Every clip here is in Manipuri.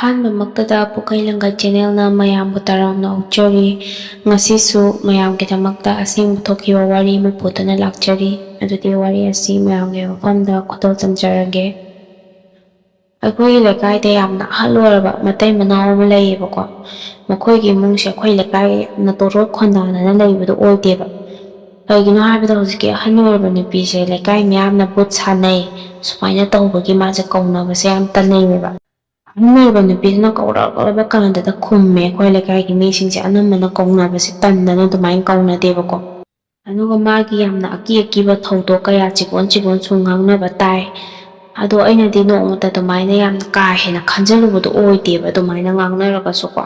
ꯑꯍꯥꯟꯕꯃꯛꯇꯗ ꯄꯨꯀꯩꯂꯪꯒ ꯆꯦꯅꯦꯜꯅ ꯃꯌꯥꯝꯕꯨ ꯇꯔꯥꯝꯅ ꯑꯣꯛꯆꯔꯤ꯫ ꯉꯁꯤꯁꯨ ꯃꯌꯥꯝꯒꯤꯗꯃꯛꯇ ꯑꯁꯦꯡꯕ ꯊꯣꯛꯈꯤꯕ ꯋꯥꯔꯤ ꯑꯃ ꯄꯨꯗꯨꯅ ꯂꯥꯛꯆꯔꯤ꯫ ꯑꯗꯨꯗꯤ ꯋꯥꯔꯤ ꯑꯁꯤ ꯃꯌꯥꯝꯒꯤ ꯃꯐꯝꯗ ꯈꯨꯗꯣꯜ ꯇꯝꯖꯔꯒꯦ꯫ ꯑꯩꯈꯣꯏꯒꯤ ꯂꯩꯀꯥꯏꯗ ꯌꯥꯝꯅ ꯑꯍꯜ ꯑꯣꯏꯔꯕ ꯃꯇꯩ ꯃꯅꯥꯎ ꯑꯃ ꯂꯩꯌꯦꯕꯀꯣ꯫ ꯃꯈꯣꯏꯒꯤ ꯏꯃꯨꯡꯁꯦ ꯑꯩꯈꯣꯏ ꯂꯩꯀꯥꯏ ꯌꯥꯝꯅ ꯇꯣꯔꯣꯛ ꯈꯣꯟꯗꯥꯅꯅ ꯂꯩꯕꯗꯣ ꯑꯣꯏꯗꯦꯕ꯫ ꯀꯩꯒꯤꯅꯣ ꯍꯥꯏꯕꯗ ꯍꯧꯖꯤꯛꯀꯤ ꯑꯍꯜ ꯑꯣꯏꯔꯕ ꯅꯨꯄꯤꯁꯦ ꯂꯩꯀꯥꯏ ꯃꯤꯌꯥꯝꯅ ꯚꯨꯠ ꯁꯥꯟꯅꯩ ꯁꯨꯃꯥꯏꯅ ꯇꯧꯕꯒꯤ ꯃꯥꯁꯦ ꯀꯧꯅꯕꯁꯦ ꯌꯥꯝ ꯇꯟꯅꯩꯌꯦꯕ꯫ ꯑꯍꯜ ꯑꯣꯏꯔꯕ ꯅꯨꯄꯤꯗꯨꯅ ꯀꯧꯔꯛꯂꯕ ꯀꯥꯟꯗꯗ ꯈꯨꯝꯃꯦ ꯑꯩꯈꯣꯏ ꯂꯩꯀꯥꯏꯒꯤ ꯃꯤꯁꯤꯡꯁꯦ ꯑꯅꯝꯕꯅ ꯀꯧꯅꯕꯁꯦ ꯇꯟꯗꯅ ꯑꯗꯨꯃꯥꯏꯅ ꯀꯧꯅꯗꯦꯕꯀꯣ꯫ ꯑꯗꯨꯒ ꯃꯥꯒꯤ ꯌꯥꯝꯅ ꯑꯀꯤꯕ ꯊꯧꯗꯣꯛ ꯀꯌꯥ ꯆꯤꯕꯣꯟꯁꯨ ꯉꯥꯡꯅꯕ ꯇꯥꯏ꯫ ꯑꯗꯣ ꯑꯩꯅꯗꯤ ꯅꯣꯡꯃꯇ ꯑꯗꯨꯃꯥꯏꯅ ꯌꯥꯝꯅ ꯀꯥ ꯍꯦꯟꯅ ꯈꯟꯖꯔꯨꯕꯗꯣ ꯑꯣꯏꯗꯦꯕ ꯑꯗꯨꯃꯥꯏꯅ ꯉꯥꯡꯅꯔꯒꯁꯨꯀꯣ꯫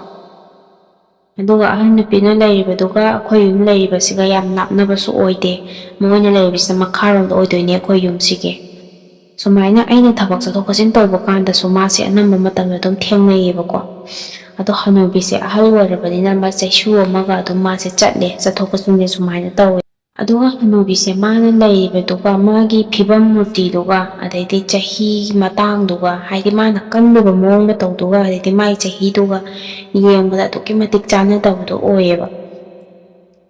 ꯑꯗꯨꯒ ꯑꯍꯜ ꯅꯨꯄꯤꯅ ꯂꯩꯔꯤꯕꯗꯨꯒ ꯑꯩꯈꯣꯏ ꯌꯨꯝ ꯂꯩꯔꯤꯕꯁꯤꯒ ꯌꯥꯝ ꯂꯥꯞꯅꯕꯁꯨ ꯑꯣꯏꯗꯦ꯫ ꯃꯣꯏꯅ ꯂꯩꯔꯤꯕꯁꯤꯅ ꯃꯈꯥꯔꯣꯝꯗ ꯑꯣꯏꯗꯣꯏꯅꯦ ꯑꯩꯈꯣꯏ ꯌꯨꯝꯁꯤꯒꯤ꯫ ꯁꯨꯃꯥꯏꯅ ꯑꯩꯅ ꯊꯕꯛ ꯆꯠꯊꯣꯛ ꯆꯠꯁꯤꯟ ꯇꯧꯕ ꯀꯥꯟꯗꯁꯨ ꯃꯥꯁꯦ ꯑꯅꯝꯕ ꯃꯇꯝꯗ ꯑꯗꯨꯝ ꯊꯦꯡꯅꯩꯌꯦꯕꯀꯣ꯫ ꯑꯗꯣ ꯍꯅꯨꯕꯤꯁꯦ ꯑꯍꯜ ꯑꯣꯏꯔꯕꯅꯤꯅ ꯆꯩꯁꯨ ꯑꯃꯒ ꯑꯗꯨꯝ ꯃꯥꯁꯦ ꯆꯠꯂꯦ ꯆꯠꯊꯣꯛ ꯆꯠꯁꯤꯟꯁꯦ ꯁꯨꯃꯥꯏꯅ ꯇꯧꯋꯦ꯫ ꯑꯗꯨꯒ ꯍꯅꯨꯕꯤꯁꯦ ꯃꯥꯅ ꯂꯩꯔꯤꯕꯗꯨꯒ ꯃꯥꯒꯤ ꯐꯤꯕꯝ ꯃꯨꯔꯇꯤꯗꯨꯒ ꯑꯗꯩꯗꯤ ꯆꯍꯤ ꯃꯇꯥꯡꯗꯨꯒ ꯍꯥꯏꯗꯤ ꯃꯥꯅ ꯀꯟꯂꯤꯕ ꯃꯑꯣꯡ ꯃꯇꯧꯗꯨꯒ ꯑꯗꯩꯗꯤ ꯃꯥꯒꯤ ꯆꯍꯤꯗꯨꯒ ꯌꯦꯡꯕꯗ ꯑꯗꯨꯛꯀꯤ ꯃꯇꯤꯛ ꯆꯥꯟꯅꯗꯕꯗꯣ ꯑꯣꯏꯌꯦꯕ꯫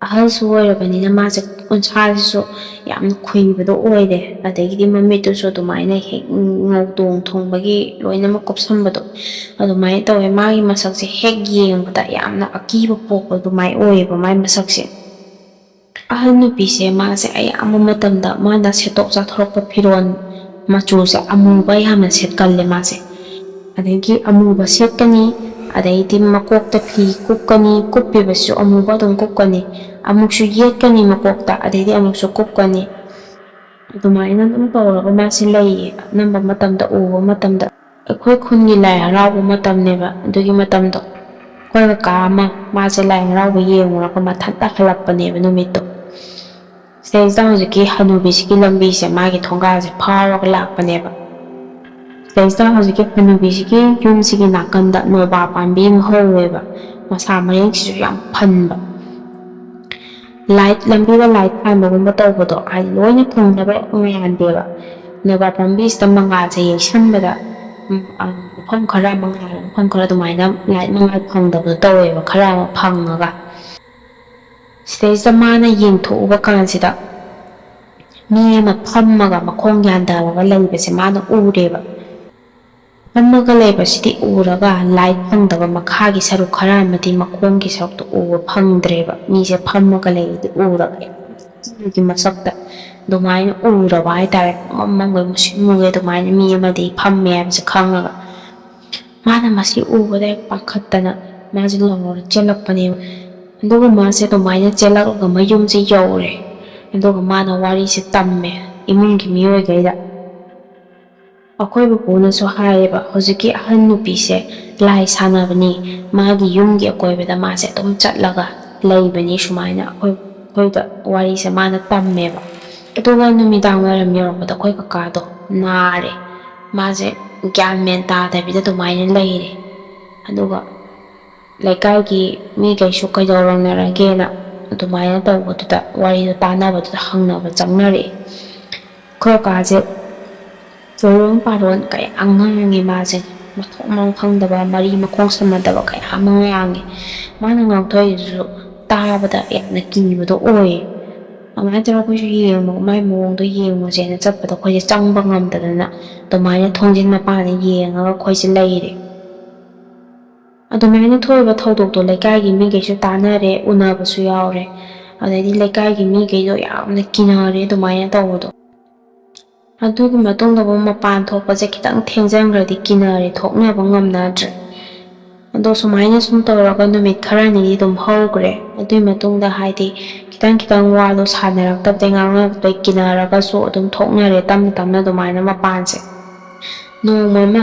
ꯑꯍꯜꯁꯨ ꯑꯣꯏꯔꯕꯅꯤꯅ ꯃꯥꯁꯦ ꯎꯟꯁꯥꯁꯤꯁꯨ ꯌꯥꯝꯅ ꯈꯨꯏꯕꯗꯣ ꯑꯣꯏꯔꯦ꯫ ꯑꯗꯒꯤꯗꯤ ꯃꯃꯤꯠꯇꯨꯁꯨ ꯑꯗꯨꯃꯥꯏꯅ ꯍꯦꯛ ꯉꯧꯗꯣꯡ ꯊꯨꯡꯕꯒꯤ ꯂꯣꯏꯅꯃꯛ ꯀꯨꯞꯁꯟꯕꯗꯣ ꯑꯗꯨꯃꯥꯏꯅ ꯇꯧꯋꯦ꯫ ꯃꯥꯒꯤ ꯃꯁꯛꯁꯦ ꯍꯦꯛ ꯌꯦꯡꯕꯗ ꯌꯥꯝꯅ ꯑꯀꯤꯕ ꯄꯣꯛꯄ ꯑꯗꯨꯃꯥꯏꯅ ꯑꯣꯏꯌꯦꯕ ꯃꯥꯒꯤ ꯃꯁꯛꯁꯦ꯫ ꯑꯍꯜ ꯅꯨꯄꯤꯁꯦ ꯃꯥꯁꯦ ꯑꯌꯥꯝꯕ ꯃꯇꯝꯗ ꯃꯥꯅ ꯁꯦꯠꯇꯣꯛ ꯆꯥꯊꯣꯔꯛꯄ ꯐꯤꯔꯣꯜ ꯃꯆꯨꯁꯦ ꯑꯃꯨꯕ ꯌꯥꯝꯅ ꯁꯦꯠꯀꯜꯂꯦ ꯃꯥꯁꯦ꯫ ꯑꯗꯒꯤ ꯑꯃꯨꯕ ꯁꯦꯠꯀꯅꯤ, ꯑꯗꯩꯗꯤ ꯃꯀꯣꯛꯇ ꯐꯤ ꯀꯨꯞꯀꯅꯤ, ꯀꯨꯞꯄꯤꯕꯁꯨ ꯑꯃꯨꯕ ꯑꯗꯨꯝ ꯀꯨꯞꯀꯅꯤ, ꯑꯃꯨꯛꯁꯨ ꯌꯦꯠꯀꯅꯤ ꯃꯀꯣꯛꯇ, ꯑꯗꯩꯗꯤ ꯑꯃꯨꯛꯁꯨ ꯀꯨꯞꯀꯅꯤ꯫ ꯑꯗꯨꯃꯥꯏꯅ ꯑꯗꯨꯝ ꯇꯧꯔꯒ ꯃꯥꯁꯦ ꯂꯩꯌꯦ ꯑꯅꯝꯕ ꯃꯇꯝꯗ ꯎꯕ ꯃꯇꯝꯗ꯫ ꯑꯩꯈꯣꯏ ꯈꯨꯟꯒꯤ ꯂꯥꯏ ꯍꯔꯥꯎꯕ ꯃꯇꯝꯅꯦꯕ ꯑꯗꯨꯒꯤ ꯃꯇꯝꯗꯣ꯫ ꯑꯩꯈꯣꯏ ꯀꯀꯥ ꯑꯃ ꯃꯥꯁꯦ ꯂꯥꯏ ꯍꯔꯥꯎꯕ ꯌꯦꯡꯉꯨꯔꯒ ꯃꯊꯟꯇ ꯍꯜꯂꯛꯄꯅꯦꯕ ꯅꯨꯃꯤꯠꯇꯣ꯫ ꯁꯤꯗꯩꯁꯤꯗ ꯍꯧꯖꯤꯛꯀꯤ ꯍꯅꯨꯕꯤꯁꯤꯒꯤ ꯂꯝꯕꯤꯁꯦ ꯃꯥꯒꯤ ꯊꯣꯡꯒꯥꯜꯁꯦ ꯐꯥꯎꯔꯒ ꯂꯥꯛꯄꯅꯦꯕ꯫ ꯁꯤꯗꯩꯁꯤꯗ ꯍꯧꯖꯤꯛꯀꯤ ꯍꯅꯨꯕꯤꯁꯤꯒꯤ ꯌꯨꯝꯁꯤꯒꯤ ꯅꯥꯀꯟꯗ ꯅꯣꯕꯥꯞ ꯄꯥꯝꯕꯤ ꯑꯃ ꯍꯧꯋꯦꯕ꯫ ꯃꯁꯥ ꯃꯔꯦꯡꯁꯤꯁꯨ ꯌꯥꯝ ꯐꯟꯕ꯫ ꯂꯝꯕꯤꯗ ꯂꯥꯏꯠ ꯊꯥꯟꯕꯒꯨꯝꯕ ꯇꯧꯕꯗꯣ ꯍꯥꯏꯗꯤ ꯂꯣꯏꯅ ꯊꯨꯡꯅꯕ ꯉꯥꯟꯗꯦꯕ꯫ ꯅꯣꯕꯥꯞ ꯄꯥꯝꯕꯤꯁꯤꯗ ꯃꯉꯥꯜꯁꯦ ꯌꯩꯁꯟꯕꯗ ꯃꯐꯝ ꯈꯔ ꯃꯉꯥꯜ ꯃꯐꯝ ꯈꯔ ꯑꯗꯨꯃꯥꯏꯅ ꯂꯥꯏꯠ ꯃꯉꯥꯜ ꯐꯪꯗꯕꯗꯣ ꯇꯧꯋꯦꯕ ꯈꯔ ꯑꯃ ꯐꯪꯉꯒ꯫ ꯁꯤꯗꯩꯁꯤꯗ ꯃꯥꯅ ꯌꯦꯡꯊꯣꯛꯎꯕ ꯀꯥꯟꯁꯤꯗ ꯃꯤ ꯑꯃ ꯐꯝꯃꯒ ꯃꯈꯣꯡ ꯌꯥꯟꯊꯔꯒ ꯂꯩꯕꯁꯦ ꯃꯥꯅ ꯎꯔꯦꯕ꯫ ꯐꯝꯃꯒ ꯂꯩꯕꯁꯤꯗꯤ ꯎꯔꯒ ꯂꯥꯏꯠ ꯐꯪꯗꯕ ꯃꯈꯥꯒꯤ ꯁꯔꯨꯛ ꯈꯔ ꯑꯃꯗꯤ ꯃꯈꯣꯡꯒꯤ ꯁꯔꯨꯛꯇꯣ ꯎꯕ ꯐꯪꯗ꯭ꯔꯦꯕ꯫ ꯃꯤꯁꯦ ꯐꯝꯃꯒ ꯂꯩꯔꯤꯗꯤ ꯎꯔꯒ ꯌꯥꯝ ꯃꯁꯛꯇ ꯑꯗꯨꯃꯥꯏꯅ ꯎꯔꯕ ꯍꯥꯏꯇꯥꯔꯦ꯫ ꯃꯝꯃꯒ ꯃꯨꯁꯤꯟ ꯃꯨꯒꯩ ꯑꯗꯨꯃꯥꯏꯅ ꯃꯤ ꯑꯃꯗꯤ ꯐꯝꯃꯦ ꯍꯥꯏꯕꯁꯦ ꯈꯪꯉꯒ ꯃꯥꯅ ꯃꯁꯤ ꯎꯕꯗ ꯍꯦꯛ ꯄꯥꯈꯠꯇꯅ ꯃꯥꯁꯦ ꯂꯥꯎꯔ ꯆꯦꯜꯂꯛꯄꯅꯦꯕ꯫ ꯑꯗꯨꯒ ꯃꯥꯁꯦ ꯑꯗꯨꯃꯥꯏꯅ ꯆꯦꯜꯂꯛꯑꯒ ꯃꯌꯨꯝꯁꯦ ꯌꯧꯔꯦ꯫ ꯑꯗꯨꯒ ꯃꯥꯅ ꯋꯥꯔꯤꯁꯦ ꯇꯝꯃꯦ ꯏꯃꯨꯡꯒꯤ ꯃꯤꯑꯣꯏꯈꯩꯗ꯫ ꯑꯩꯈꯣꯏ ꯄꯨꯄꯨꯅꯁꯨ ꯍꯥꯏꯌꯦꯕ ꯍꯧꯖꯤꯛꯀꯤ ꯑꯍꯟ ꯅꯨꯄꯤꯁꯦ ꯂꯥꯏ ꯁꯥꯟꯅꯕꯅꯤ, ꯃꯥꯒꯤ ꯌꯨꯝꯒꯤ ꯑꯀꯣꯏꯕꯗ ꯃꯥꯁꯦ ꯑꯗꯨꯝ ꯆꯠꯂꯒ ꯂꯩꯕꯅꯤ ꯁꯨꯃꯥꯏꯅ ꯑꯩꯈꯣꯏꯗ ꯋꯥꯔꯤꯁꯦ ꯃꯥꯅ ꯇꯝꯃꯦꯕ꯫ ꯑꯗꯨꯒ ꯅꯨꯃꯤꯗꯥꯡ ꯋꯥꯏꯔꯝ ꯌꯧꯔꯛꯄꯗ ꯑꯩꯈꯣꯏ ꯀꯀꯥꯗꯣ ꯅꯥꯔꯦ꯫ ꯃꯥꯁꯦ ꯒ꯭ꯌꯥꯟ ꯃꯦꯟ ꯇꯥꯗꯕꯤꯗ ꯑꯗꯨꯃꯥꯏꯅ ꯂꯩꯔꯦ꯫ ꯑꯗꯨꯒ ꯂꯩꯀꯥꯏꯒꯤ ꯃꯤꯈꯩꯁꯨ ꯀꯩꯗꯧꯔꯝꯅꯔꯒꯦꯅ ꯑꯗꯨꯃꯥꯏꯅ ꯇꯧꯕꯗꯨꯗ ꯋꯥꯔꯤꯗꯣ ꯇꯥꯟꯅꯕꯗꯨꯗ ꯍꯪꯅꯕ ꯆꯪꯅꯔꯛꯑꯦ꯫ ꯑꯩꯈꯣꯏ ꯀꯀꯥꯁꯦ ꯆꯣꯏꯔꯣꯟ ꯄꯥꯔꯣꯟ ꯀꯌꯥ ꯉꯥꯡꯉꯦ ꯃꯥꯁꯦ꯫ ꯃꯊꯣꯡ ꯃꯔꯝ ꯈꯪꯗꯕ ꯃꯔꯤ ꯃꯈꯣꯡ ꯁꯝꯅꯗꯕ ꯀꯌా ꯑꯃ ꯉꯥꯡꯉꯦ꯫ ꯃꯥꯅ ꯉꯥꯡꯊꯣꯛꯏꯗꯨꯁꯨ ꯇꯥꯕꯗ ꯌꯥꯝꯅ ꯀꯤꯕꯗꯣ ꯑꯣꯏꯌꯦ꯫ ꯑꯗꯨꯃꯥꯏꯅ ꯇꯧꯔꯒ ꯑꯩꯈꯣꯏꯁꯨ ꯃꯥꯏ ꯃꯑꯣꯡꯗꯣ ꯌꯦꯡꯉꯨꯁꯦꯅ ꯆꯠꯄꯗ ꯑꯩꯈꯣꯏꯁꯦ ꯆꯪꯕ ꯉꯝꯗꯗꯅ ꯑꯗꯨꯃꯥꯏꯅ ꯊꯣꯡꯖꯤꯟ ꯃꯄꯥꯟꯗ ꯌꯦꯡꯉꯒ ꯑꯩꯈꯣꯏꯁꯦ ꯂꯩꯔꯦ꯫ ꯑꯗꯨꯃꯥꯏꯅ ꯊꯣꯛꯏꯕ ꯊꯧꯗꯣꯛꯇꯣ ꯂꯩꯀꯥꯏꯒꯤ ꯃꯤꯈꯩꯁꯨ ꯇꯥꯟꯅꯔꯦ, උꯅꯕꯁꯨ ꯌꯥꯎꯔꯦ꯫ ꯑꯗꯩꯗꯤ ꯂꯩꯀꯥꯏꯒꯤ ꯃꯤꯈꯩꯗꯣ ꯌꯥꯝꯅ ꯀꯤꯅꯔꯦ ꯑꯗꯨꯃꯥꯏꯅ ꯇꯧꯕꯗꯣ꯫ ꯑꯗꯨꯒꯤ ꯃꯇꯨꯡꯗꯕꯨ ꯃꯄꯥꯟ ꯊꯣꯛꯄꯁꯦ ꯈꯤꯇꯪ ꯊꯦꯡꯖꯟꯈ꯭ꯔꯗꯤ ꯀꯤꯅꯔꯦ, ꯊꯣꯛꯅꯕ ꯉꯝꯅꯗ꯭ꯔꯦ꯫ ꯑꯗꯣ ꯁꯨꯃꯥꯏꯅ ꯁꯨꯝ ꯇꯧꯔꯒ ꯅꯨꯃꯤꯠ ꯈꯔꯅꯤꯗꯤ ꯑꯗꯨꯝ ꯍꯧꯈ꯭ꯔꯦ꯫ ꯑꯗꯨꯒꯤ ꯃꯇꯨꯡꯗ ꯍꯥꯏꯗꯤ ꯈꯤꯇꯪ ꯋꯥꯗꯣ ꯁꯥꯟꯅꯔꯛꯇꯕꯗꯩ ꯉꯥꯡꯅꯔꯛꯇꯕꯗꯩ ꯀꯤꯅꯔꯒꯁꯨ ꯑꯗꯨꯝ ꯊꯣꯛꯅꯔꯦ ꯇꯞꯅ ꯑꯗꯨꯃꯥꯏꯅ ꯃꯄꯥꯟꯁꯦ꯫ ꯅꯣꯡꯃ ꯑꯃ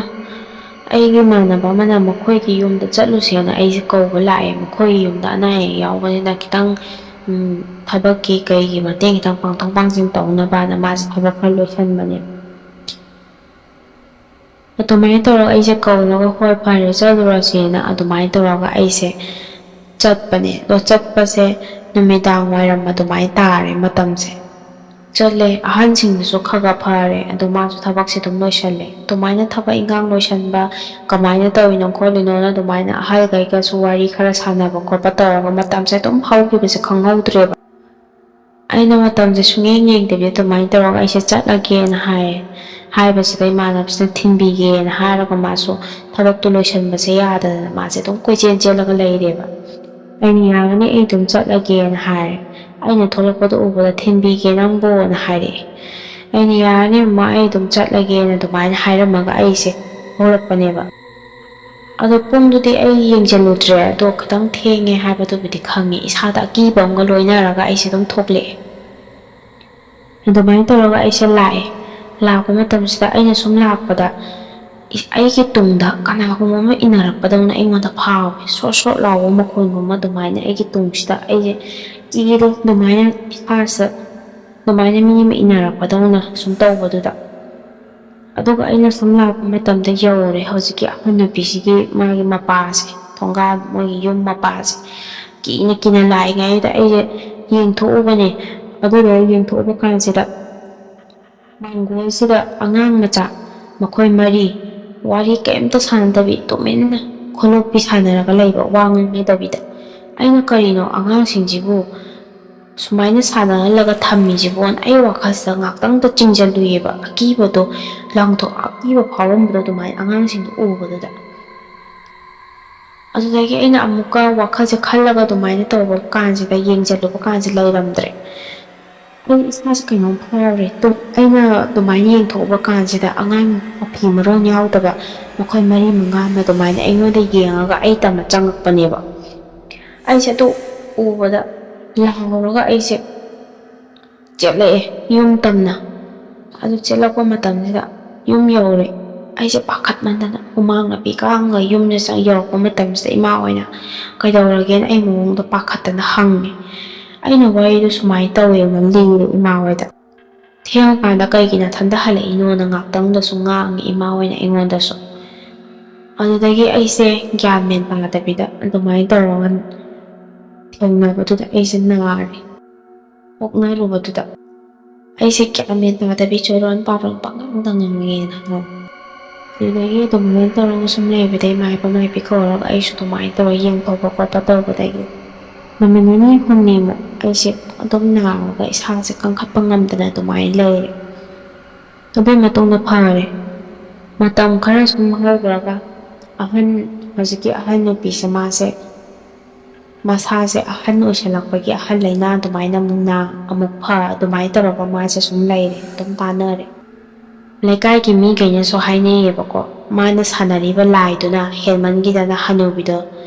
ꯑꯩꯒꯤ ꯏꯃꯥꯟꯅꯕ ꯑꯃꯅ ꯃꯈꯣꯏꯒꯤ ꯌꯨꯝꯗ ꯆꯠꯂꯨꯁꯦꯅ ꯑꯩꯁꯦ ꯀꯧꯕ ꯂꯥꯛꯑꯦ꯫ ꯃꯈꯣꯏꯒꯤ ꯌꯨꯝꯗ ꯑꯅꯥ ꯑꯌꯦꯛ ꯌꯥꯎꯕꯅꯤꯅ ꯈꯤꯇꯪ ꯊꯕꯛꯀꯤ ꯀꯩꯒꯤ ꯃꯇꯦꯡ ꯈꯤꯇꯪ ꯄꯥꯡꯊꯣꯛ ꯄꯥꯡꯁꯤꯟ ꯇꯧꯅꯕꯅ ꯃꯥꯁꯦ ꯊꯕꯛ ꯈꯔ ꯂꯣꯏꯁꯤꯟꯕꯅꯦꯕ꯫ ꯑꯗꯨꯃꯥꯏꯅ ꯇꯧꯔꯒ ꯑꯩꯁꯦ ꯀꯧꯔꯒ ꯍꯣꯏ ꯐꯔꯦ ꯆꯠꯂꯨꯔꯁꯦꯅ ꯑꯗꯨꯃꯥꯏꯅ ꯇꯧꯔꯒ ꯑꯩꯁꯦ ꯆꯠꯄꯅꯦ꯫ ꯑꯗꯣ ꯆꯠꯄꯁꯦ ꯅꯨꯃꯤꯗꯥꯡ ꯋꯥꯏꯔꯝ ꯑꯗꯨꯃꯥꯏꯅ ꯇꯥꯔꯦ ꯃꯇꯝꯁꯦ꯫ ꯆꯠꯂꯦ ꯑꯍꯟꯁꯤꯡꯗꯨꯁꯨ ꯈꯔ ꯐꯔꯦ ꯑꯗꯣ ꯃꯥꯁꯨ ꯊꯕꯛꯁꯦ ꯑꯗꯨꯝ ꯂꯣꯏꯁꯜꯂꯦ ꯑꯗꯨꯃꯥꯏꯅ ꯊꯕꯛ ꯏꯟꯈꯥꯡ ꯂꯣꯏꯁꯟꯕ ꯀꯃꯥꯏꯅ ꯇꯧꯔꯤꯅꯣ ꯈꯣꯠꯂꯤꯅꯣꯅ ꯑꯗꯨꯃꯥꯏꯅ ꯑꯍꯜꯈꯩꯒꯁꯨ ꯋꯥꯔꯤ ꯈꯔ ꯁꯥꯟꯅꯕ ꯈꯣꯠꯄ ꯇꯧꯔꯒ ꯃꯇꯝꯁꯦ ꯑꯗꯨꯝ ꯍꯧꯈꯤꯕꯁꯦ ꯈꯪꯍꯧꯗ꯭ꯔꯦꯕ ꯑꯩꯅ ꯃꯇꯝꯁꯦ ꯁꯨꯡꯌꯦꯡ ꯌꯦꯡꯗꯕꯤ ꯑꯗꯨꯃꯥꯏꯅ ꯇꯧꯔꯒ ꯑꯩꯁꯦ ꯆꯠꯂꯒꯦꯅ ꯍꯥꯏꯕꯁꯤꯗ ꯏꯃꯥꯟꯅꯕꯁꯤꯅ ꯊꯤꯟꯕꯤꯒꯦꯅ ꯍꯥꯏꯔꯒ ꯃꯥꯁꯨ ꯊꯕꯛꯇꯨ ꯂꯣꯏꯁꯟꯕꯁꯦ ꯌꯥꯗꯗꯅ ꯃꯥꯁꯦ ꯑꯗꯨം ꯀꯣꯏꯆꯦꯟ ꯆꯦꯜꯂꯒ ꯂꯩꯔꯦꯕ ꯑꯩꯅ ꯌꯥꯒꯅꯤ ꯑꯩ ꯑꯗꯨꯝ ꯆꯠꯂꯒꯦꯅ ꯍꯥꯏꯔꯦ ꯑꯩꯅ ꯊꯣꯛꯂꯛꯄꯗꯣ ꯎꯕꯗ ꯊꯤꯟꯕꯤꯒꯦ ꯅꯪꯕꯣꯅ ꯍꯥꯏꯔꯛꯑꯦ ꯑꯩꯅ ꯌꯥꯔꯅꯤ ꯃꯥ ꯑꯩ ꯑꯗꯨꯝ ꯆꯠꯂꯒꯦꯅ ꯑꯗꯨꯃꯥꯏꯅ ꯍꯥꯏꯔꯝꯃꯒ ꯑꯩꯁꯦ ꯍꯧꯔꯛꯄꯅꯦꯕ ꯑꯗꯣ ꯄꯨꯡꯗꯨꯗꯤ ꯑꯩ ꯌꯦꯡꯁꯤꯜꯂꯨꯗ꯭ꯔꯦ ꯑꯗꯣ ꯈꯤꯇꯪ ꯊꯦꯡꯉꯦ ꯍꯥꯏꯕꯗꯨꯕꯨꯗꯤ ꯈꯪꯉꯦ ꯏꯁꯥꯗ ꯑꯀꯤꯕ ꯑꯃꯒ ꯂꯣꯏꯅꯔꯒ ꯑꯩꯁꯦ ꯑꯗꯨꯝ ꯊꯣꯛꯂꯛꯑꯦ ꯑꯗꯨꯃꯥꯏꯅ ꯇꯧꯔꯒ ꯑꯩꯁꯦ ꯂꯥꯛꯄ ꯃꯇꯝꯁꯤꯗ ꯑꯩꯅ ꯁꯨꯝ ꯂꯥꯛꯄꯗ ꯑꯩꯒꯤ ꯇꯨꯡꯗ ꯀꯅꯥꯒꯨꯝꯕ ꯑꯃ ꯏꯟꯅꯔꯛꯄꯗꯧꯅ ꯑꯩꯉꯣꯟꯗ ꯐꯥꯎꯋꯦ ꯁꯣꯔꯠ ꯁꯣꯔꯠ ꯂꯥꯎꯕ ꯃꯈꯣꯟꯒꯨꯝꯕ ꯑꯗꯨꯃꯥꯏꯅ ꯑꯩꯒꯤ ꯇꯨꯡꯁꯤꯗ ꯑꯩꯁꯦ ꯀꯤꯔꯦ ꯑꯗꯨꯃꯥꯏꯅ ꯏꯁꯥꯁꯤꯗ ꯑꯗꯨꯃꯥꯏꯅ ꯃꯤ ꯑꯃ ꯏꯟꯅꯔꯛꯄꯗꯧꯅ ꯁꯨꯝ ꯇꯧꯕꯗꯨꯗ ꯑꯗꯨꯒ ꯑꯩꯅ ꯁꯨꯝ ꯂꯥꯛꯄ ꯃꯇꯝꯗ ꯌꯧꯔꯦ ꯍꯧꯖꯤꯛꯀꯤ ꯑꯍꯟ ꯅꯨꯄꯤꯁꯤꯒꯤ ꯃꯥꯒꯤ ꯃꯄꯥꯁꯦ ꯊꯣꯡꯒꯥꯟ ꯃꯣꯏꯒꯤ ꯌꯨꯝ ꯃꯄꯥꯁꯦ ꯀꯤꯅ ꯀꯤꯅ ꯂꯥꯛꯏꯉꯩꯗ ꯑꯩꯁꯦ ꯌꯦꯡꯊꯣꯛꯎꯕꯅꯦ ꯑꯗꯨꯗ ꯌꯦꯡꯊꯣꯛꯎꯕ ꯀꯥꯟꯁꯤꯗ ꯃꯥꯡꯒꯣꯜꯁꯤꯗ ꯑꯉꯥꯡ ꯃꯆꯥ ꯃꯈꯣꯏ ꯃꯔꯤ ꯋꯥꯔꯤ ꯀꯩꯝꯇ ꯁꯥꯟꯅꯗꯕꯤ ꯇꯨꯃꯤꯟꯅ ꯈꯣꯜꯂꯣꯛꯄꯤ ꯁꯥꯟꯅꯔꯒ ꯂꯩꯕ ꯋꯥ ꯉꯥꯡꯅꯗꯕꯤꯗ ꯑꯩꯅ ꯀꯔꯤꯅꯣ ꯑꯉꯥꯡꯁꯤꯡꯁꯤꯕꯨ ꯁꯨꯃꯥꯏꯅ ꯁꯥꯟꯅꯍꯜꯂꯒ ꯊꯝꯃꯤꯁꯤꯕꯣꯅ ꯑꯩ ꯋꯥꯈꯜꯁꯤꯗ ꯉꯥꯛꯇꯪꯗ ꯆꯤꯡꯁꯤꯜꯂꯨꯏꯑꯕ ꯑꯀꯤꯕ ꯐꯥꯎꯔꯝꯕꯗꯣ ꯑꯗꯨꯃꯥꯏꯅ ꯑꯉꯥꯡꯁꯤꯡꯗꯣ ꯎꯕꯗꯨꯗ ꯑꯗꯨꯗꯒꯤ ꯑꯩꯅ ꯑꯃꯨꯛꯀ ꯋꯥꯈꯜꯁꯦ ꯈꯜꯂꯒ ꯑꯗꯨꯃꯥꯏꯅ ꯇꯧꯕ ꯀꯥꯟꯁꯤꯗ ꯌꯦꯡꯁꯤꯜꯂꯨꯕ ꯀꯥꯟꯁꯤ ꯂꯩꯔꯝꯗ꯭ꯔꯦ ꯑꯩ ꯏꯁꯥꯁꯦ ꯀꯩꯅꯣꯝ ꯐꯥꯎꯔꯦ ꯑꯩꯅ ꯑꯗꯨꯃꯥꯏꯅ ꯌꯦꯡꯊꯣꯛꯎꯕ ꯀꯥꯟꯁꯤꯗ ꯑꯉꯥꯡ ꯃꯐꯤ ꯃꯔꯣꯟ ꯌꯥꯎꯗꯕ ꯃꯈꯣꯏ ꯃꯔꯤ ꯃꯉꯥ ꯑꯃ ꯑꯗꯨꯃꯥꯏꯅ ꯑꯩꯉꯣꯟꯗ ꯌꯦꯡꯉꯒ ꯑꯩ ꯇꯝꯅ ꯆꯪꯉꯛꯄꯅꯦꯕ ꯑꯩꯁꯦ ꯑꯗꯨ ꯎꯕꯗ ꯂꯥꯎꯔꯒ ꯑꯩꯁꯦ ꯆꯦꯜꯂꯛꯑꯦ ꯌꯨꯝ ꯇꯝꯅ ꯑꯗꯨ ꯆꯦꯜꯂꯛꯄ ꯃꯇꯝꯁꯤꯗ ꯌꯨꯝ ꯌꯧꯔꯦ ꯑꯩꯁꯦ ꯄꯥꯈꯠꯃꯟꯗꯅ ꯍꯨꯃꯥꯡ ꯅꯥꯄꯤ ꯀꯥꯡꯒ ꯌꯨꯝꯗ ꯌꯧꯔꯛꯄ ꯃꯇꯝꯁꯤꯗ ꯏꯃꯥ ꯍꯣꯏꯅ ꯀꯩꯗꯧꯔꯒꯦꯅ ꯑꯩ ꯃꯑꯣꯡꯗꯣ ꯄꯥꯈꯠꯇꯅ ꯍꯪꯉꯦ ꯑꯩꯅ ꯋꯥꯔꯤꯗꯣ ꯁꯨꯃꯥꯏꯅ ꯇꯧꯋꯦꯅ ꯂꯤꯔꯦ ꯏꯃꯥ ꯍꯣꯏꯗ ꯊꯦꯡꯉꯀꯥꯟꯗ ꯀꯩꯒꯤ ꯅꯊꯟꯗ ꯍꯜꯂꯛꯏꯅꯣꯅ ꯉꯥꯛꯇꯪꯗꯁꯨ ꯉꯥꯡꯉꯦ ꯏꯃꯥ ꯍꯣꯏꯅ ꯑꯩꯉꯣꯟꯗꯁꯨ ꯑꯗꯨꯗꯒꯤ ꯑꯩꯁꯦ ꯒ꯭ꯌꯥꯟ ꯃꯦꯟ ꯇꯥꯗꯕꯤꯗ ꯑꯗꯨꯃꯥꯏꯅ ꯇꯧꯔꯒ ꯊꯦꯡꯅꯕꯗꯨꯗ ꯑꯩꯁꯦ ꯅꯥꯔꯦ ꯑꯣꯛꯅꯔꯨꯕꯗꯨꯗ ꯑꯩꯁꯦ ꯒ꯭ꯌꯥꯟ ꯃꯦꯟ ꯇꯥꯗꯕꯤ ꯆꯣꯏꯔꯣꯟ ꯄꯥꯔꯣꯟ ꯄꯪꯉꯥꯡꯗ ꯉꯥꯡꯉꯦꯅ ꯑꯗꯨꯗꯒꯤ ꯑꯗꯨꯃꯥꯏꯅ ꯇꯧꯔꯒ ꯁꯨꯝ ꯂꯩꯕꯗꯒꯤ ꯃꯥꯏꯕ ꯃꯥꯏꯕꯤ ꯀꯧꯔꯒ ꯑꯩꯁꯨ ꯑꯗꯨꯃꯥꯏꯅ ꯇꯧꯔꯒ ꯌꯦꯡꯊꯣꯛꯄ ꯈꯣꯠꯄ ꯇꯧꯕꯗꯒꯤ ꯅꯨꯃꯤꯠ ꯅꯤꯅꯤ ꯍꯨꯝꯅꯤꯃꯨꯛ ꯑꯩꯁꯦ ꯑꯗꯨꯝ ꯅꯥꯔꯒ ꯏꯁꯥꯁꯦ ꯀꯟꯈꯠꯄ ꯉꯝꯗꯅ ꯑꯗꯨꯃꯥꯏꯅ ꯂꯩꯔꯦ ꯑꯗꯨꯒꯤ ꯃꯇꯨꯡꯗ ꯐꯔꯦ ꯃꯇꯝ ꯈꯔ ꯁꯨꯝ ꯍꯧꯈ꯭ꯔꯒ ꯍꯧꯖꯤꯛꯀꯤ ꯑꯍꯟ ꯅꯨꯄꯤꯁꯦ ꯃꯁꯥꯁꯦ ꯑꯍꯟ ꯑꯣꯏꯁꯜꯂꯛꯄꯒꯤ ꯑꯍꯜ ꯂꯩꯅꯥ ꯑꯗꯨꯃꯥꯏꯅ ꯑꯃꯨꯛ ꯑꯗꯨꯃꯥꯏꯅ ꯇꯧꯔꯒ ꯃꯥꯁꯦ ꯁꯨꯝ ꯂꯩꯔꯦ ꯑꯗꯨꯝ ꯇꯥꯟꯅꯔꯦ ꯂꯩꯀꯥꯏꯒꯤ ꯃꯤꯈꯩꯅꯁꯨ ꯍꯥꯏꯅꯩꯌꯦꯕꯀோ ꯃꯥꯅ ꯁꯥꯟꯅꯔꯤꯕ ꯂꯥꯏꯗꯨꯅ ꯍꯦꯟꯃꯟꯈꯤꯗꯅ ꯍꯅꯨꯕꯤꯗꯣ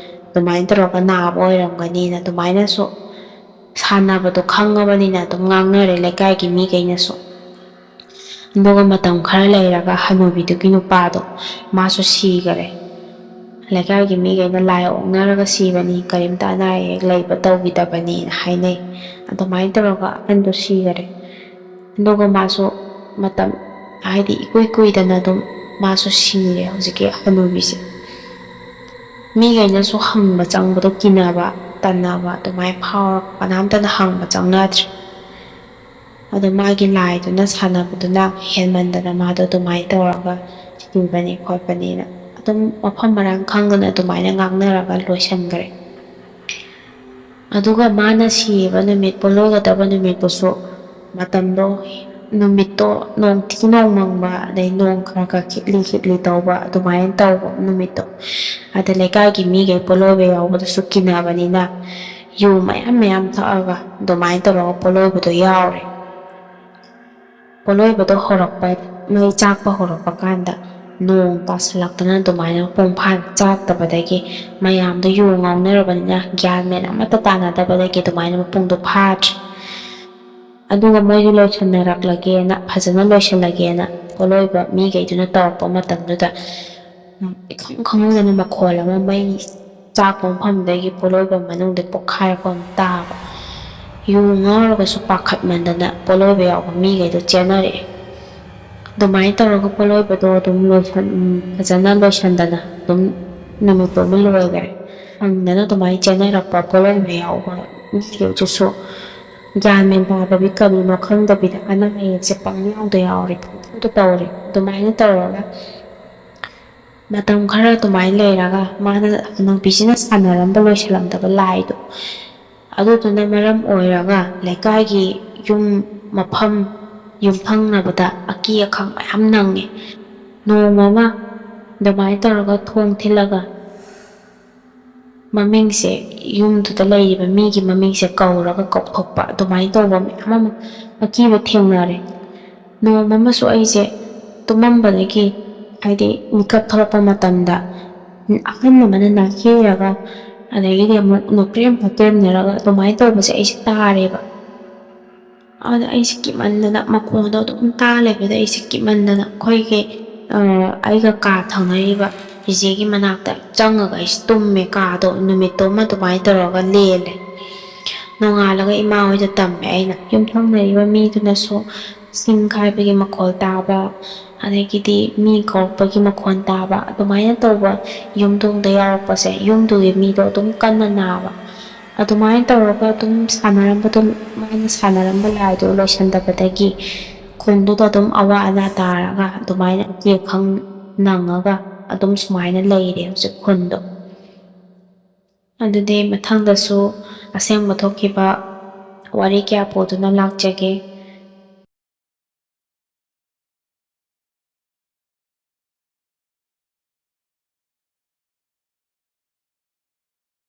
ꯑꯗꯨꯃꯥꯏꯅ ꯇꯧꯔꯒ ꯅꯥꯕ ꯑꯣꯏꯔꯝꯒꯅꯤꯅ ꯑꯗꯨꯃꯥꯏꯅꯁꯨ ꯁꯥꯟꯅꯕꯗꯣ ꯈꯪꯉꯕꯅꯤꯅ ꯑꯗꯨꯝ ꯉꯥꯡꯅꯔꯦ ꯂꯩꯀꯥꯏꯒꯤ ꯃꯤꯈꯩꯅꯁꯨ ꯑꯗꯨꯒ ꯃꯇꯝ ꯈꯔ ꯂꯩꯔꯒ ꯍꯅꯨꯕꯤꯗꯨꯒꯤ ꯅꯨꯄꯥꯗꯣ ꯃꯥꯁꯨ ꯁꯤꯈꯔꯦ ꯂꯩꯀꯥꯏꯒꯤ ꯃꯤꯈꯩꯅ ꯂꯥꯏ ꯑꯣꯛꯅꯔꯒ ꯁꯤꯕꯅꯤ ꯀꯔꯤꯝꯇ ꯑꯅꯥ ꯑꯌꯦꯛ ꯂꯩꯕ ꯇꯧꯈꯤꯗꯕꯅꯤꯅ ꯍꯥꯏꯅꯩ ꯑꯗꯨꯃꯥꯏꯅ ꯇꯧꯔꯒ ꯑꯍꯟꯗꯣ ꯁꯤꯈꯔꯦ ꯑꯗꯨꯒ ꯃꯥꯁꯨ ꯃꯇꯝ ꯍꯥꯏꯗꯤ ꯏꯀꯨꯏ ꯀꯨꯏꯗꯅ ꯑꯗꯨꯝ ꯃꯥꯁꯨ ꯁꯤꯔꯦ ꯍꯧꯖꯤꯛꯀꯤ ꯍꯅꯨꯕꯤꯁꯦ ꯃꯤꯈꯩꯅꯁꯨ ꯍꯪꯕ ꯆꯪꯕꯗꯣ ꯀꯤꯅꯕ ꯇꯟꯅꯕ ꯑꯗꯨꯃꯥꯏꯅ ꯐꯥꯎꯔꯒ ꯀꯅꯥꯝꯇꯅ ꯍꯪꯕ ꯆꯪꯅꯗ꯭ꯔꯦ ꯑꯗꯣ ꯃꯥꯒꯤ ꯂꯥꯏꯗꯨꯅ ꯁꯥꯟꯅꯕꯗꯨꯅ ꯍꯦꯟꯃꯟꯗꯅ ꯃꯥꯗꯣ ꯑꯗꯨꯃꯥꯏꯅ ꯇꯧꯔꯒ ꯁꯤꯕꯅꯤ ꯈꯣꯠꯄꯅꯤꯅ ꯑꯗꯨꯝ ꯃꯐꯝ ꯃꯔꯥꯡ ꯈꯪꯗꯅ ꯑꯗꯨꯃꯥꯏꯅ ꯉꯥꯡꯅꯔꯒ ꯂꯣꯏꯁꯤꯟꯈ꯭ꯔꯦ ꯑꯗꯨꯒ ꯃꯥꯅ ꯁꯤꯕ ꯅꯨꯃꯤꯠ ꯄꯣꯂꯣꯏꯒꯗꯕ ꯅꯨꯃꯤꯠꯇꯨꯁꯨ ꯅꯨꯃꯤꯠꯇꯣ ꯅꯣꯡ ꯊꯤ ꯅꯣꯡ ꯃꯪꯕ ꯑꯗꯩ ꯅꯣꯡ ꯈꯔ ꯈꯔ ꯈꯤꯠꯂꯤ ꯇꯧꯕ ꯑꯗꯨꯃꯥꯏꯅ ꯇꯧꯕ ꯅꯨꯃꯤꯠꯇꯣ ꯑꯗ ꯂꯩꯀꯥꯏꯒꯤ ꯃꯤꯈꯩ ꯄꯣꯂꯣꯏꯕ ꯌꯥꯎꯕꯗꯨꯁꯨ ꯀꯤꯅꯕꯅꯤꯅ ꯌꯨ ꯃꯌꯥꯝ ꯊꯛꯑꯒ ꯑꯗꯨꯃꯥꯏꯅ ꯇꯧꯔꯒ ꯄꯣꯂꯣꯏꯕꯗꯣ ꯌꯥꯎꯔꯦ ꯄꯣꯂꯣꯏꯕꯗꯣ ꯃꯩ ꯆꯥꯛꯄ ꯍꯧꯔꯛꯄ ꯀꯥꯟꯗ ꯅꯣꯡ ꯇꯥꯁꯜꯂꯛꯇꯅ ꯑꯗꯨꯃꯥꯏꯅ ꯄꯨꯡꯐꯥꯟ ꯆꯥꯛꯇꯕꯗꯒꯤ ꯃꯌꯥꯝꯗꯣ ꯌꯨ ꯉꯥꯎꯅꯔꯕꯅꯤꯅ ꯒ꯭ꯌꯥꯟ ꯃꯦꯟ ꯑꯃꯠꯇ ꯇꯥꯟꯅꯗꯕꯗꯒꯤ ꯑꯗꯨꯃꯥꯏꯅ ꯃꯄꯨꯡꯗꯣ ꯐꯥꯗ꯭ꯔꯦ ꯑꯗꯨꯒ ꯃꯣꯏꯗꯤ ꯐꯖꯅ ꯂꯣꯏꯁꯤꯜꯂꯒꯦꯅ ꯄꯣꯂꯣꯏꯕ ꯃꯤꯈꯩꯗꯨꯅ ꯇꯧꯔꯛꯄ ꯃꯇꯝꯗꯨꯗ ꯏꯈꯪ ꯈꯪꯍꯧꯗꯅ ꯃꯈꯣꯜ ꯑꯃ ꯃꯩ ꯆꯥꯛꯄ ꯃꯐꯝꯗꯒꯤ ꯄꯣꯂꯣꯏꯕ ꯃꯅꯨꯡꯗ ꯄꯣꯛꯈꯥꯏꯔꯛꯄ ꯑꯃ ꯇꯥꯕ ꯌꯨ ꯉꯥꯎꯔꯒꯁꯨ ꯄꯥꯈꯠꯃꯟꯗꯅ ꯄꯣꯂꯣꯏꯕ ꯌꯥꯎꯕ ꯃꯤꯈꯩꯗꯣ ꯆꯦꯟꯅꯔꯛꯑꯦ ꯑꯗꯨꯃꯥꯏꯅ ꯇꯧꯔꯒ ꯄꯣꯂꯣꯏꯕꯗꯣ ꯑꯗꯨꯝ ꯐꯖꯅ ꯂꯣꯏꯁꯤꯟꯗꯅ ꯑꯗꯨꯝ ꯅꯨꯃꯤꯠꯇꯣ ꯑꯃ ꯂꯣꯏꯈꯔꯦ ꯐꯪꯗꯅ ꯑꯗꯨꯃꯥꯏꯅ ꯆꯦꯟꯅꯔꯛꯄ ꯄꯣꯂꯣꯏꯕ ꯌꯥꯎꯕ ꯃꯤꯈꯩꯗꯨꯁꯨ ꯒ꯭ꯌꯥꯟ ꯃꯦꯟ ꯇꯥꯗꯕꯤ ꯀꯔꯤꯅꯣ ꯈꯪꯗꯕꯤꯗ ꯑꯅꯥ ꯑꯌꯦꯛꯁꯦ ꯄꯪꯌꯥꯎꯗ ꯌꯥꯎꯔꯦ ꯄꯪꯇꯧꯗ ꯇꯧꯔꯦ ꯑꯗꯨꯃꯥꯏꯅ ꯇꯧꯔꯒ ꯃꯇꯝ ꯈꯔ ꯑꯗꯨꯃꯥꯏꯅ ꯂꯩꯔꯒ ꯃꯥꯅ ꯍꯅꯨꯕꯤꯁꯤꯅ ꯁꯥꯟꯅꯔꯝꯕ ꯂꯣꯏꯁꯤꯜꯂꯝꯗꯕ ꯂꯥꯏꯗꯣ ꯑꯗꯨꯗꯨꯅ ꯃꯔꯝ ꯑꯣꯏꯔꯒ ꯂꯩꯀꯥꯏꯒꯤ ꯌꯨꯝ ꯃꯐꯝ ꯌꯨꯝꯊꯪꯅꯕꯗ ꯑꯀꯤ ꯑꯈꯪ ꯃꯌꯥꯝ ꯅꯪꯉꯦ ꯅꯣꯡꯃ ꯑꯃ ꯑꯗꯨꯃꯥꯏꯅ ꯇꯧꯔꯒ ꯊꯣꯡ ꯊꯤꯜꯂꯒ ꯃꯃꯤꯡꯁꯦ ꯌꯨꯝꯗꯨꯗ ꯂꯩꯔꯤꯕ ꯃꯤꯒꯤ ꯃꯃꯤꯡꯁꯦ ꯀꯧꯔꯒ ꯀꯧꯊꯣꯛꯄ ꯑꯗꯨꯃꯥꯏꯅ ꯇꯧꯕ ꯃꯌꯥꯝ ꯑꯃ ꯑꯀꯤꯕ ꯊꯦꯡꯅꯔꯦ ꯅꯣꯡꯃ ꯑꯃꯁꯨ ꯑꯩꯁꯦ ꯇꯨꯝꯃꯝꯕꯗꯒꯤ ꯍꯥꯏꯗꯤ ꯃꯤꯀꯞ ꯊꯣꯛꯂꯛꯄ ꯃꯇꯝꯗ ꯑꯍꯜ ꯑꯃꯅ ꯅꯥꯈꯦꯔꯒ ꯑꯗꯒꯤꯗꯤ ꯑꯃꯨꯛ ꯅꯣꯛꯀ꯭ꯔꯦꯝ ꯍꯣꯀ꯭ꯔꯦꯝꯅꯔꯒ ꯑꯗꯨꯃꯥꯏꯅ ꯇꯧꯕꯁꯦ ꯑꯩꯁꯦ ꯇꯥꯔꯦꯕ ꯑꯗꯨꯗ ꯑꯩꯁꯦ ꯀꯤꯃꯟꯗꯅ ꯃꯈꯣꯟꯗꯣ ꯑꯗꯨꯝ ꯇꯥ ꯂꯩꯕꯗ ꯑꯩꯁꯦ ꯀꯤꯃꯟꯗꯅ ꯑꯩꯈꯣꯏꯒꯤ ꯑꯩꯒ ꯀꯥ ꯊꯪꯅꯔꯤꯕ ꯆꯤꯆꯦꯒꯤ ꯃꯅꯥꯛꯇ ꯆꯪꯉꯒ ꯑꯩꯁꯦ ꯇꯨꯝꯃꯦ ꯀꯥꯗꯣ ꯅꯨꯃꯤꯠꯇꯣꯃ ꯑꯗꯨꯃꯥꯏꯅ ꯇꯧꯔꯒ ꯂꯦꯜꯂꯦ ꯅꯣꯡꯉꯥꯜꯂꯒ ꯏꯃꯥ ꯍꯣꯏꯗ ꯇꯝꯃꯦ ꯑꯩꯅ ꯌꯨꯝꯊꯪꯅꯔꯤꯕ ꯃꯤꯗꯨꯅꯁꯨ ꯁꯤꯡ ꯈꯥꯏꯕꯒꯤ ꯃꯈꯣꯜ ꯇꯥꯕ ꯑꯗꯒꯤꯗꯤ ꯃꯤ ꯀꯧꯔꯛꯄꯒꯤ ꯃꯈꯣꯜ ꯇꯥꯕ ꯑꯗꯨꯃꯥꯏꯅ ꯇꯧꯕ ꯌꯨꯝꯊꯣꯡꯗ ꯌꯥꯎꯔꯛꯄꯁꯦ ꯌꯨꯝꯗꯨꯒꯤ ꯃꯤꯗꯣ ꯑꯗꯨꯝ ꯀꯟꯅ ꯅꯥꯕ ꯑꯗꯨꯃꯥꯏꯅ ꯇꯧꯔꯒ ꯑꯗꯨꯝ ꯁꯥꯟꯅꯔꯝꯕꯗꯣ ꯃꯥꯅ ꯁꯥꯟꯅꯔꯝꯕ ꯂꯥꯏꯗꯣ ꯂꯣꯏꯁꯤꯟꯗꯕꯗꯒꯤ ꯈꯨꯟꯗꯨꯗ ꯑꯗꯨꯝ ꯑꯋꯥ ꯑꯅꯥ ꯇꯥꯔꯒ ꯑꯗꯨꯃꯥꯏꯅ ꯑꯀꯤ ꯑꯈꯪ ꯅꯪꯉꯒ ꯑꯗꯨꯝ ꯁꯨꯃꯥꯏꯅ ꯂꯩꯔꯦ ꯍꯧꯖꯤꯛ ꯈꯨꯟꯗꯣ ꯑꯗꯨꯗꯤ ꯃꯊꯪꯗꯁꯨ ꯑꯁꯦꯡꯕ ꯊꯣꯛꯈꯤꯕ ꯋꯥꯔꯤ ꯀꯌꯥ ꯄꯨꯗꯨꯅ ꯂꯥꯛꯆꯒꯦ